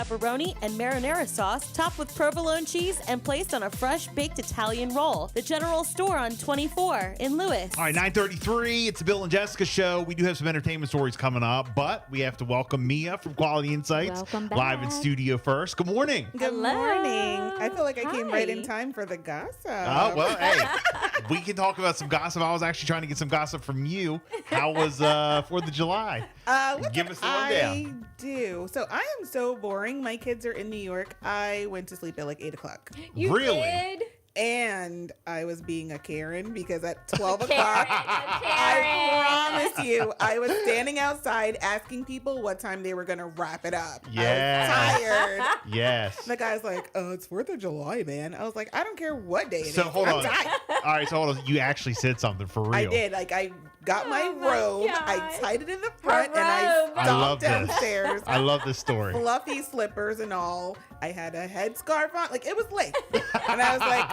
pepperoni, and marinara sauce, topped with provolone cheese, and placed on a fresh baked Italian roll. The General Store on 24 in Lewis. All right, 9:33. It's the Bill and Jessica show. We do have some entertainment stories coming up, but we have to welcome Mia from Quality Insights. Welcome back. Live in studio first. Good morning. Good Hello. morning. I feel like I came right in Hi. time for the gossip. Oh, well, hey, we can talk about some gossip. I was actually trying to get some gossip from you. How was 4th of July? What Give did us the rundown. I do? So I am so boring. My kids are in New York. I went to sleep at like 8 o'clock. You Really? did? And I was being a Karen because at 12 Karen, o'clock, a Karen. I promise you, I was standing outside asking people what time they were going to wrap it up. Yes. I was tired. Yes. The guy's like, oh, it's 4th of July, man. I was like, I don't care what day it is. So hold I'm on. tired. All right, so hold on. You actually said something for real. I did. Like, I got my Oh my robe, I God. tied it in the front, and I robe. I love stomped this. downstairs. I love this story. Fluffy slippers and all. I had a headscarf on. Like, it was late. And I was like,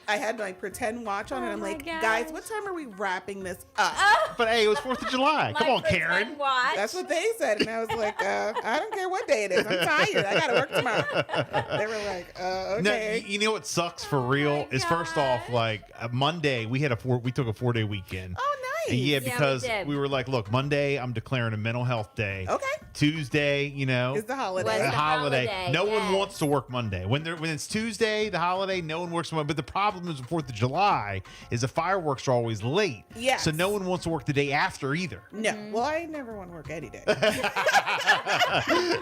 I had my pretend watch on, and Oh I'm my like, gosh. guys, what time are we wrapping this up? But hey, it was 4th of July. Come My on, pretend Karen. Watch. That's what they said. And I was like, I don't care what day it is. I'm tired. I got to work tomorrow. They were like, No, okay. you know what sucks for real my is first off, like Monday we took a 4-day weekend. Oh, nice. Yeah, we because did. we were like, look, Monday I'm declaring a mental health day. Okay. Tuesday, you know, It's the holiday. Was a the holiday. holiday, No one yes. wants to work Monday. When it's Tuesday, the holiday, no one works Monday. But the problem is with 4th of July is the fireworks are always late. Yes. So no one wants to work the day after either. No. Well, I never want to work any day.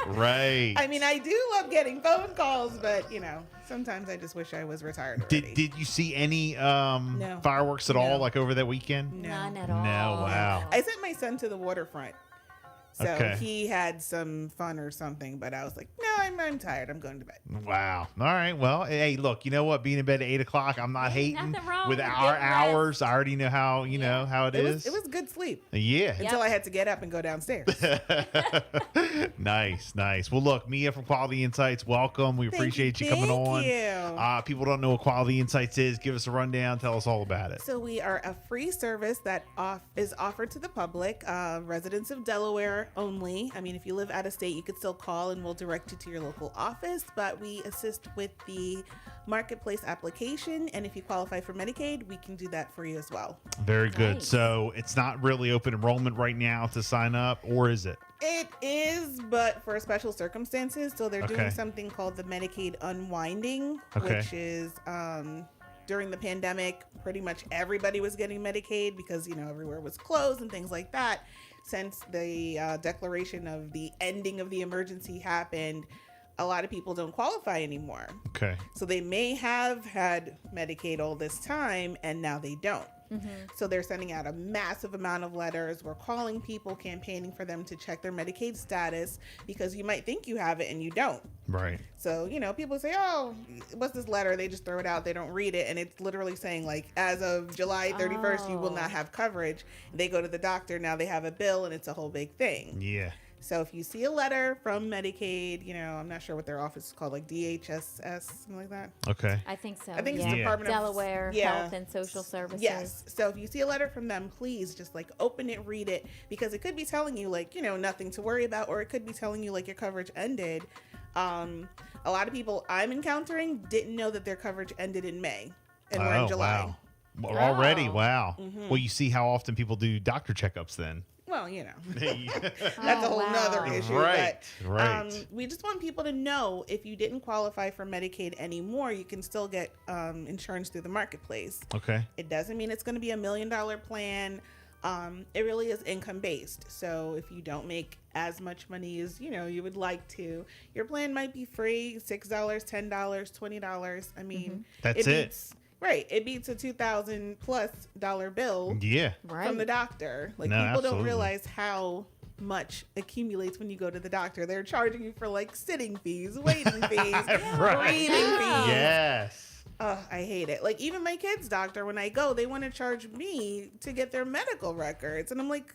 Right. I mean, I do love getting phone calls, but, sometimes I just wish I was retired already. Did you see any fireworks at all, No. like over that weekend? No. None at all. No, wow. I sent my son to the waterfront. So Okay. he had some fun or something, but I was like, no, I'm tired. I'm going to bed. Wow. All right. Well, hey, look, you know what? Being in bed at 8 o'clock, I'm not Ain't hating. nothing wrong With with our getting rest. hours, I already know how, you know, how it is. It was good sleep Yeah. until I had to get up and go downstairs. Nice, nice. Well, look, Mia from Quality Insights, welcome. We appreciate you coming on. Thank you. People don't know what Quality Insights is. Give us a rundown. Tell us all about it. So we are a free service that is offered to the public, residents of Delaware only. I mean, if you live out of state, you could still call and we'll direct you to your local office, but we assist with the marketplace application. And if you qualify for Medicaid, we can do that for you as well. Very good. Nice. So it's not really open enrollment right now to sign up, or is it? It is, but for special circumstances. So they're Okay. doing something called the Medicaid unwinding, Okay. which is during the pandemic, pretty much everybody was getting Medicaid because, everywhere was closed and things like that. Since the declaration of the ending of the emergency happened, a lot of people don't qualify anymore. Okay. So they may have had Medicaid all this time and now they don't. So they're sending out a massive amount of letters. We're calling people, campaigning for them to check their Medicaid status because you might think you have it and you don't. Right. So, people say, oh, what's this letter? They just throw it out. They don't read it. And it's literally saying, like, as of July 31st, you will not have coverage. They go to the doctor. Now they have a bill and it's a whole big thing. Yeah. So if you see a letter from Medicaid, I'm not sure what their office is called, like DHSS, something like that. Okay. I think so. I think it's yeah. Department of Delaware Health and Social Services. Yes. So if you see a letter from them, please just open it, read it, because it could be telling you nothing to worry about, or it could be telling you your coverage ended. A lot of people I'm encountering didn't know that their coverage ended in May, and we're in July. Wow. Well, already, Oh. wow. Well, you see how often people do doctor checkups then. Well, that's Oh, a whole wow. nother issue. Right, But, right. we just want people to know if you didn't qualify for Medicaid anymore, you can still get insurance through the marketplace. Okay. It doesn't mean it's going to be $1 million plan. It really is income based. So if you don't make as much money as you would like to, your plan might be free. $6, $10, $20. I mean, That's it. beats, right. It beats a $2,000+ bill Yeah. Right. from the doctor. Like, No, people absolutely. don't realize how much accumulates when you go to the doctor. They're charging you for sitting fees, waiting fees, Right. breathing fees. Yes. Oh, I hate it. Even my kid's doctor, when I go, they want to charge me to get their medical records. And I'm like,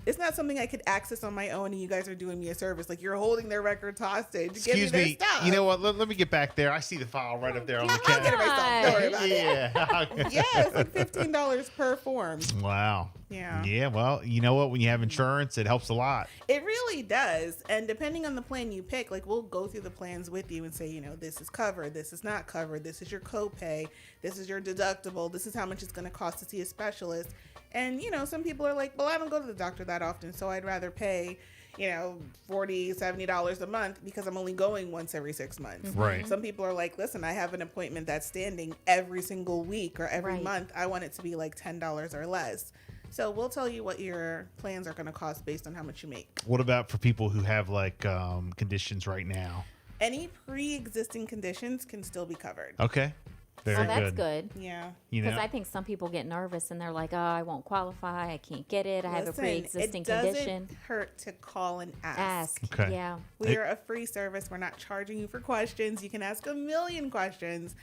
it's not something I could access on my own, and you guys are doing me a service. Like, you're holding their records hostage. Excuse Give me me. their stuff. You know what? Let me get back there. I see the file right up there on the I'll get counter. it myself. Don't worry about it. Yeah. Yeah, it's like $15 per form. Wow. Yeah. Yeah. Well, you know what? When you have insurance, it helps a lot. It really does. And depending on the plan you pick, like, we'll go through the plans with you and say, you know, this is covered, this is not covered, this is your copay, this is your deductible, this is how much it's going to cost to see a specialist. And, you know, some people are like, well, I don't go to the doctor that often, so I'd rather pay, you know, $40, $70 a month because I'm only going once every 6 months. Right. Some people are like, listen, I have an appointment that's standing every single week or every month. I want it to be like $10 or less. So we'll tell you what your plans are going to cost based on how much you make. What about for people who have like conditions right now? Any pre-existing conditions can still be covered. Okay. Very Oh, that's good. Yeah. You Because know, I think some people get nervous and they're like, oh, I won't qualify. I can't get it. I have a Listen, pre-existing it doesn't condition. hurt to call and ask. Ask. Okay. Yeah. We are a free service. We're not charging you for questions. You can ask a million questions.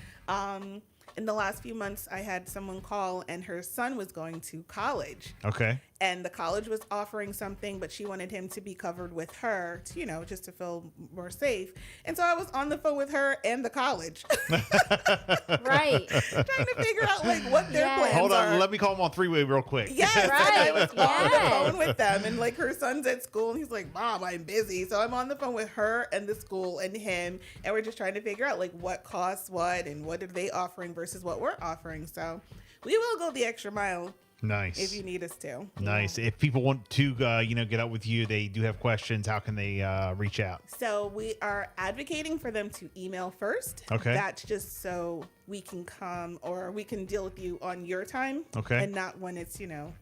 In the last few months, I had someone call and her son was going to college. okay. And the college was offering something, but she wanted him to be covered with her, to, you know, just to feel more safe. And so I was on the phone with her and the college, Right. trying to figure out like what their Yes. plans Hold on. are. Let me call them on three-way real quick. Yes, Right. I was on the Yes. phone with them, and like her son's at school, and he's like, "Mom, I'm busy," so I'm on the phone with her and the school and him, and we're just trying to figure out like what costs what and what are they offering versus what we're offering. So we will go the extra mile Nice. if you need us to. Nice. If people want to, get up with you, they do have questions. How can they reach out? So we are advocating for them to email first. Okay. That's just so we can come or we can deal with you on your time. Okay. And not when it's, you know,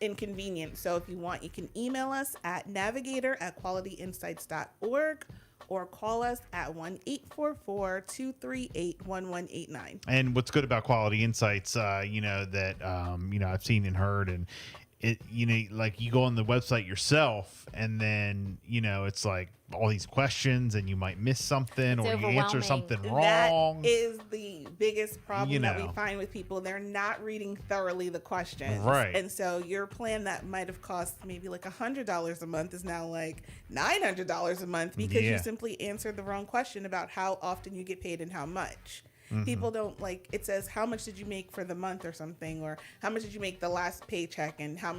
inconvenient. So if you want, you can email us at navigator@qualityinsights.org or call us at 1-844-238-1189. And what's good about Quality Insights, that I've seen and heard, and it, like you go on the website yourself, and then it's like all these questions, and you might miss something, or you answer overwhelming. something wrong. That is the biggest problem that we know. find with people. They're not reading thoroughly the questions. Right. And so your plan that might have cost maybe like $100 a month is now like $900 a month because Yeah. you simply answered the wrong question about how often you get paid and how much. Mm-hmm. People don't like, it says how much did you make for the month or something, or how much did you make the last paycheck, and how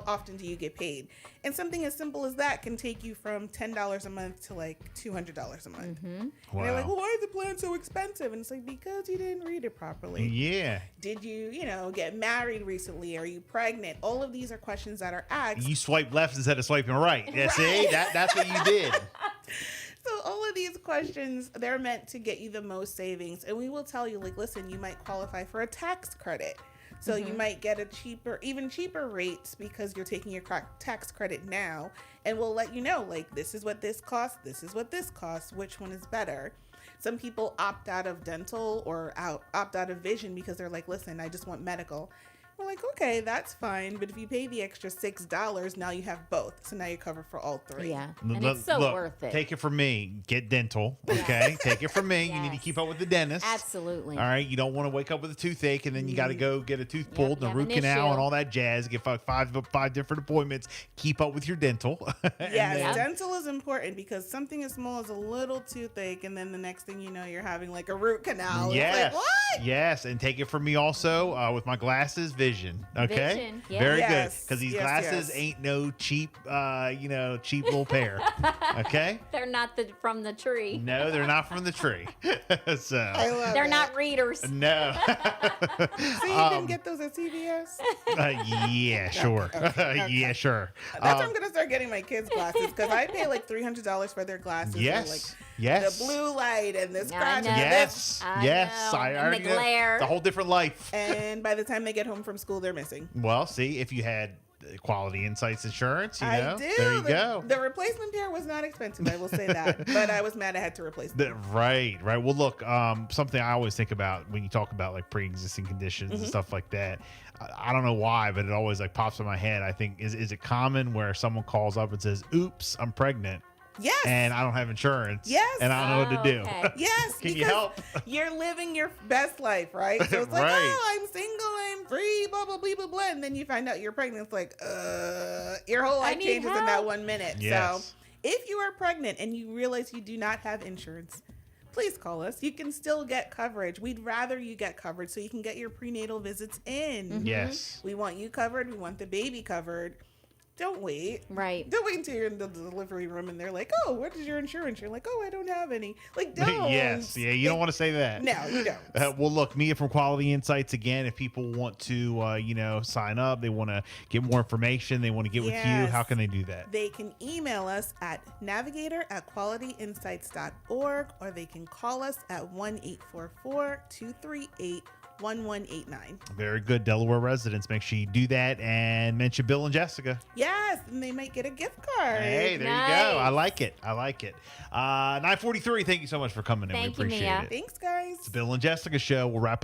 often do you get paid? And something as simple as that can take you from $10 a month to like $200 a month. And they're like, well, why is the plan so expensive? And it's like, because you didn't read it properly. Yeah. Did you, get married recently? Are you pregnant? All of these are questions that are asked. You swipe left instead of swiping right. Yeah, see? That's what you did. So all of these questions, they're meant to get you the most savings. And we will tell you, like, listen, you might qualify for a tax credit. So you might get even cheaper rates because you're taking your tax credit now. And we'll let you know, like, this is what this costs, this is what this costs, which one is better. Some people opt out of dental or opt out of vision because they're like, listen, I just want medical. We're like, okay, that's fine. But if you pay the extra $6, now you have both. So now you're covered for all three. Yeah. And it's so Look, worth it. Take it from me. Get dental. Okay. Take it from me. You need to Yes. keep up with the dentist. Absolutely. All right. You don't want to wake up with a toothache and then you got to go get a tooth pulled you and a have root an canal issue. and all that jazz. Get five different appointments. Keep up with your dental. And Yes, then- dental is important because something as small as a little toothache, and then the next thing you know, you're having like a root canal. Yes. It's like, what? Yes. And take it from me also with my glasses, vision. Okay. Vision, yeah. Very Yes, good. Because these yes, glasses yes. ain't no cheap, cheap little pair. Okay. They're not from the tree. No, they're not from the tree. So. I love They're it. not readers. No. So you didn't get those at CVS? Yeah, sure. okay. Yeah, sure. That's why I'm gonna start getting my kids glasses because I pay like $300 for their glasses. Yes. For, like, Yes. the blue light and the I scratch know. and Yes. I Yes. know. I And already the know. glare. It's a whole different life. And by the time they get home from school, they're missing. Well, see, if you had Quality Insights Insurance, you know, I do. there you go. The replacement pair was not expensive, I will say that. But I was mad I had to replace them. Right. Well, look, something I always think about when you talk about like pre-existing conditions and stuff like that. I don't know why, but it always like pops in my head. I think is it common where someone calls up and says, "Oops, I'm pregnant," Yes. and I don't have insurance. Yes. And I don't know what to do. Okay. Yes. Can you because help? You're living your best life, right? So it's like, Right. oh, I'm single, I'm free, blah, blah, blah, blah, blah. And then you find out you're pregnant. It's like, your whole life need changes in that help. 1 minute. Yes. So if you are pregnant and you realize you do not have insurance, please call us. You can still get coverage. We'd rather you get coverage so you can get your prenatal visits in. Yes. We want you covered. We want the baby covered. Don't wait. Right. Don't wait until you're in the delivery room and they're like, oh, what is your insurance? You're like, oh, I don't have any. Like, don't. Yes. Yeah. You don't want to say that. No, you don't. Well, look, Mia from Quality Insights again. If people want to, sign up, they want to get more information, they want to get with you. Yes. How can they do that? They can email us at navigator@qualityinsights.org or they can call us at 1-844-238-1189. Very good, Delaware residents. Make sure you do that and mention Bill and Jessica. Yes, and they might get a gift card. Hey, there you Nice. go. I like it. 9:43. Thank you so much for coming in. Thank We you, appreciate Mia. it. Thanks, guys. It's Bill and Jessica show. We'll wrap